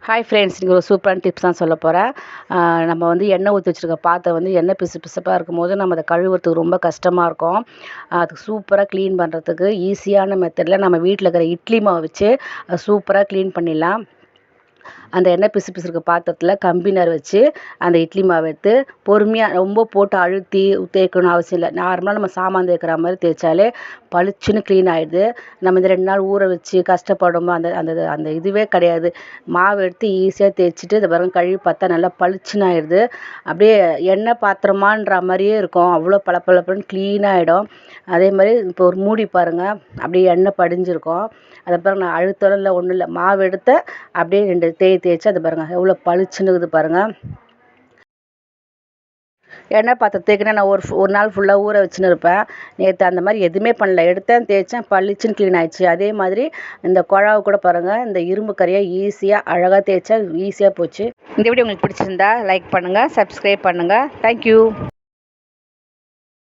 Hi friends, இன்றைக்கி ஒரு சூப்பரான டிப்ஸ் தான் சொல்ல போகிறேன். நம்ம வந்து எண்ணெய் ஊற்றி வச்சுருக்க பாத்திரம் வந்து எண்ணெய் பிசு பிசுப்பாக இருக்கும்போது நம்ம அதை கழுவுறதுக்கு ரொம்ப கஷ்டமாக இருக்கும். அதுக்கு சூப்பராக க்ளீன் பண்ணுறதுக்கு ஈஸியான மெத்தடில் நம்ம வீட்டில் இருக்கிற இட்லி மாவு வச்சு சூப்பராக க்ளீன் பண்ணிடலாம். அந்த எண்ணெய் பிசு பிசு இருக்க பாத்திரத்தில் கம்பினர் வச்சு அந்த இட்லி மாவு எடுத்து பொறுமையாக ரொம்ப போட்டு அழுத்தி தேய்க்கணும் அவசியம் இல்லை. நார்மலாக நம்ம சாமான் தேய்க்கிற மாதிரி தேய்ச்சாலே பளிச்சுன்னு க்ளீன் ஆகிடுது. நம்ம இந்த 2 நாள் ஊற வச்சு கஷ்டப்படுமோ அந்த அந்த அந்த இதுவே கிடையாது. மாவு எடுத்து ஈஸியாக தேய்ச்சிட்டு இதை பாருங்க கழுவி பார்த்தா நல்லா பளிச்சுன்னு ஆகிடுது. அப்படியே எண்ணெய் பாத்திரமான்ற மாதிரியே இருக்கும். அவ்வளோ பளபளப்புன்னு க்ளீன் ஆகிடும். அதே மாதிரி இப்போ ஒரு மூடி பாருங்கள், அப்படியே எண்ணெய் படிஞ்சிருக்கும். அதை பாருங்க நான் அழுத்தலாம் இல்லை, ஒன்றும் இல்லை, மாவு எடுத்து அப்படியே 2 தேய்ச்சி அதை பாருங்கள் எவ்வளோ பளிச்சுன்னு இருக்குது பாருங்கள். எண்ணெய் பாத்திரம் தேய்க்கினா நான் ஒரு நாள் ஃபுல்லாக ஊற வச்சுன்னு இருப்பேன். நேற்று அந்த மாதிரி எதுவுமே பண்ணல, எடுத்தேன் தேய்ச்சேன் பளிச்சுன்னு க்ளீன் ஆயிடுச்சு. அதே மாதிரி இந்த குழாவை கூட பாருங்கள், இந்த இரும்பு கறியை ஈஸியாக அழகாக தேய்ச்சா ஈஸியாக போச்சு. இந்த வீடியோ உங்களுக்கு பிடிச்சிருந்தா லைக் பண்ணுங்கள், சப்ஸ்கிரைப் பண்ணுங்கள். தேங்க்யூ.